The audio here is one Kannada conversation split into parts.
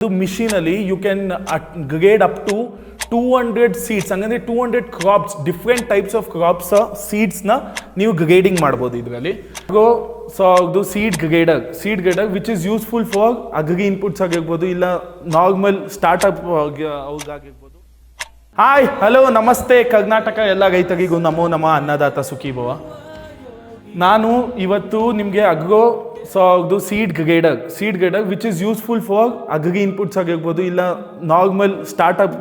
ಮಿಷಿನಲ್ಲಿ you can grade up to 200 seeds, ಹಂಗಂದ್ರೆ 200 crops, different types of crops ಸೀಡ್ಸ್ನ ನೀವು ಗ್ರೇಡಿಂಗ್ ಮಾಡ್ಬೋದು ಇದರಲ್ಲಿ. ಸೊ ಅದು seed grader which is useful for agri inputs ಆಗಿರ್ಬೋದು, ಇಲ್ಲ ನಾರ್ಮಲ್ ಸ್ಟಾರ್ಟ್ಅಪ್ ಅವ್ರಿಗಾಗಿರ್ಬೋದು. ಹಾಯ್, ಹಲೋ, ನಮಸ್ತೆ ಕರ್ನಾಟಕ ಎಲ್ಲ ರೈತರಿಗೂ ನಮೋ ನಮ ಅನ್ನದಾತ ಸುಖಿ ಭವ. ನಾನು ಇವತ್ತು ನಿಮಗೆ ಅದು seed grader which is useful for agri inputs ಆಗಿರ್ಬೋದು, ಇಲ್ಲ ನಾರ್ಮಲ್ ಸ್ಟಾರ್ಟ್ಅಪ್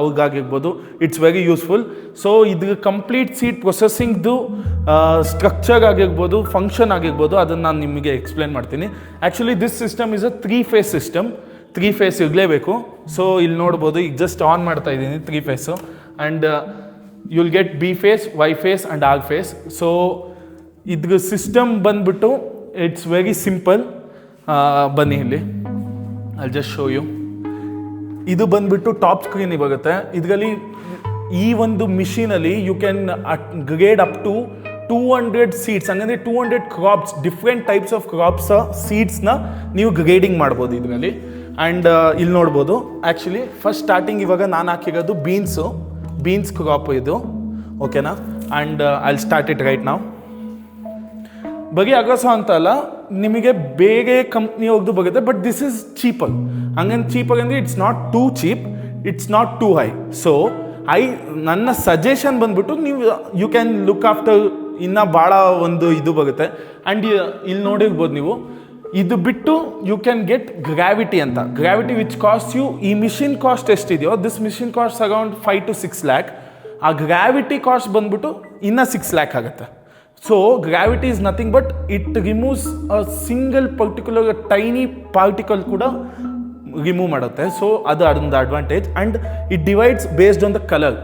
ಅವ್ರಿಗಾಗಿರ್ಬೋದು. It's very useful. ಸೊ ಇದು ಕಂಪ್ಲೀಟ್ ಸೀಡ್ ಪ್ರೊಸೆಸಿಂಗ್ದು ಸ್ಟ್ರಕ್ಚರ್ ಆಗಿರ್ಬೋದು, ಫಂಕ್ಷನ್ ಆಗಿರ್ಬೋದು, ಅದನ್ನು ನಾನು ನಿಮಗೆ ಎಕ್ಸ್ಪ್ಲೇನ್ ಮಾಡ್ತೀನಿ. Actually this system is a 3-phase system. 3 phase ಇರಲೇಬೇಕು. ಸೊ ಇಲ್ಲಿ ನೋಡ್ಬೋದು, ಈಗ ಜಸ್ಟ್ ಆನ್ ಮಾಡ್ತಾ ಇದ್ದೀನಿ 3 phase, and you will get B phase, Y phase and R phase. So ಇದ್ರ ಸಿಸ್ಟಮ್ ಬಂದ್ಬಿಟ್ಟು ಇಟ್ಸ್ ವೆರಿ ಸಿಂಪಲ್. ಬನ್ನಿ ಇಲ್ಲಿ, ಐ ಜಸ್ಟ್ ಶೋ ಯು. ಇದು ಬಂದ್ಬಿಟ್ಟು ಟಾಪ್ ಸ್ಕ್ರೀನಿಗೆ ಬರುತ್ತೆ. ಇದರಲ್ಲಿ ಈ ಒಂದು ಮಿಷಿನಲ್ಲಿ you can grade up to 200 seeds, ಹಂಗಂದ್ರೆ 200 crops, different types of crops ಸೀಡ್ಸ್ನ ನೀವು ಗ್ರೇಡಿಂಗ್ ಮಾಡ್ಬೋದು ಇದರಲ್ಲಿ. ಆ್ಯಂಡ್ ಇಲ್ಲಿ ನೋಡ್ಬೋದು, ಆ್ಯಕ್ಚುಲಿ ಫಸ್ಟ್ ಸ್ಟಾರ್ಟಿಂಗ್ ಇವಾಗ ನಾನು ಹಾಕಿರೋದು ಬೀನ್ಸ್ ಕ್ರಾಪ್ ಇದು, ಓಕೆನಾ. And I start it right ನಾವು. ಬರೀ ಅಗಸ ಅಂತಲ್ಲ, ನಿಮಗೆ ಬೇರೆ ಕಂಪ್ನಿ ಹೋಗ್ದು ಬರುತ್ತೆ, ಬಟ್ ದಿಸ್ ಇಸ್ ಚೀಪರ್. ಹಂಗಂದ್ರೆ ಚೀಪರ್ ಅಂದರೆ it's not two cheap, it's not two high. So ನನ್ನ ಸಜೆಷನ್ ಬಂದ್ಬಿಟ್ಟು ನೀವು ಯು ಕ್ಯಾನ್ ಲುಕ್ ಆಫ್ಟರ್ ಇನ್ನೂ ಭಾಳ ಒಂದು ಇದು ಬರುತ್ತೆ. ಆ್ಯಂಡ್ ಇಲ್ಲಿ ನೋಡಿರ್ಬೋದು ನೀವು, ಇದು ಬಿಟ್ಟು you can get gravity which cost you, ಈ ಮಿಷಿನ್ ಕಾಸ್ಟ್ ಎಷ್ಟಿದೆಯೋ, this machine cost around 5 to 6 lakh. ಆ ಗ್ರಾವಿಟಿ ಕಾಸ್ಟ್ ಬಂದ್ಬಿಟ್ಟು ಇನ್ನೂ 6 lakh ಆಗುತ್ತೆ. So gravity is nothing but it removes a single particular tiny particle ಕೂಡ ರಿಮೂವ್ ಮಾಡುತ್ತೆ. ಸೊ ಅದು ಅದೊಂದು advantage. And it divides based on the colour.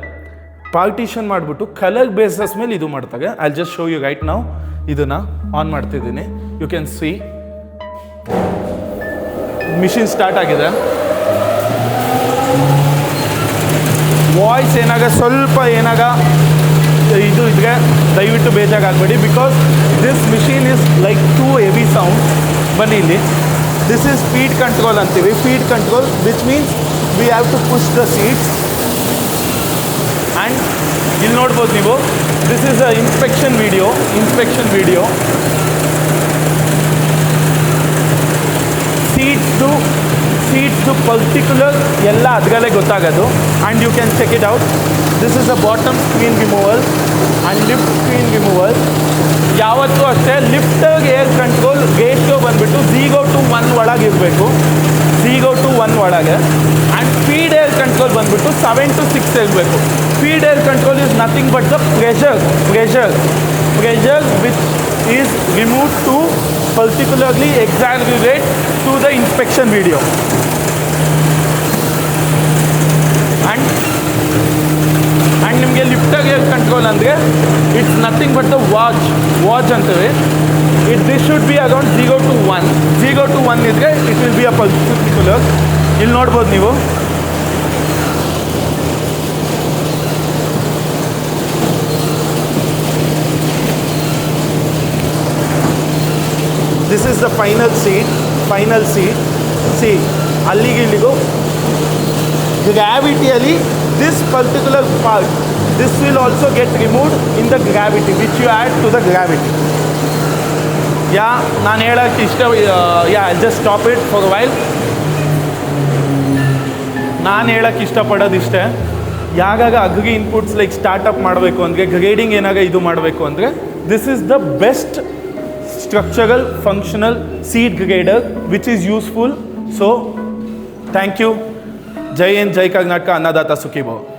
Partition ಮಾಡಿಬಿಟ್ಟು ಕಲರ್ ಬೇಸಸ್ ಮೇಲೆ ಇದು ಮಾಡ್ತಾರೆ. I just show you right ನಾವು. ಇದನ್ನು ಆನ್ ಮಾಡ್ತಿದ್ದೀನಿ. You can see machine start ಆಗಿದೆ. ವಾಯ್ಸ್ ಸ್ವಲ್ಪ ಇದು ಇದ್ರೆ ದಯವಿಟ್ಟು ಬೇಜಾರಾಗಬೇಡಿ, because this machine is like too heavy sound. ಬನ್ನಿ ಇಲ್ಲಿ, ದಿಸ್ ಈಸ್ ಫೀಡ್ ಕಂಟ್ರೋಲ್ ಅಂತೀವಿ. Feed control which means we have to push the seeds. And ಇಲ್ಲಿ ನೋಡ್ಬೋದು ನೀವು, this is a inspection video. ಸೀಡ್ಸ್ದು ಪರ್ಟಿಕ್ಯುಲರ್ ಎಲ್ಲ ಅದರಲ್ಲೇ ಗೊತ್ತಾಗೋದು. And you can check it out. This is a bottom screen removal and lift screen removal. ಯಾವತ್ತೂ ಅಷ್ಟೇ ಲಿಫ್ಟರ್ ಏರ್ ಕಂಟ್ರೋಲ್ ರೇಷಿಯೋ ಬಂದುಬಿಟ್ಟು 0 to 1 ಒಳಗೆ ಇರಬೇಕು. 0 to 1 ಒಳಗೆ. ಆ್ಯಂಡ್ ಫೀಡ್ ಏರ್ ಕಂಟ್ರೋಲ್ ಬಂದುಬಿಟ್ಟು 7 to 6 ಇರಬೇಕು. Feed air control is nothing but the pressure which is remove to particularly exaggerate to the inspection video. And ನಿಮಗೆ ಲಿಫ್ಟರ್ ಏರ್ ಕಂಟ್ರೋಲ್ ಅಂದರೆ it's nothing but the watch ಅಂತೇವೆ. This should be around 0 to 1. 0 to 1 ಇದ್ರೆ it will be a particular. ಇಲ್ಲಿ ನೋಡ್ಬೋದು ನೀವು, this is the final seed. See, ಅಲ್ಲಿಗೆ ಇಲ್ಲಿಗೂ ಗ್ರಾವಿಟಿಯಲ್ಲಿ this particular part, this will also get removed in the gravity which you add to the gravity. ನಾನು ಹೇಳೋಕ್ಕೆ I just stop it for a while. ನಾನು ಹೇಳೋಕ್ಕೆ ಇಷ್ಟಪಡೋದು ಇಷ್ಟೇ, ಯಾವಾಗ ಅಗ್ರಿ ಇನ್ಪುಟ್ಸ್ ಲೈಕ್ ಸ್ಟಾರ್ಟಪ್ ಮಾಡಬೇಕು ಅಂದರೆ, ಗ್ರೇಡಿಂಗ್ ಇದು ಮಾಡಬೇಕು ಅಂದರೆ, this is the best structural functional seed grader which is useful. So thank you. Jai Hind, Jai Karnataka, Annadata Sukhi Bhava.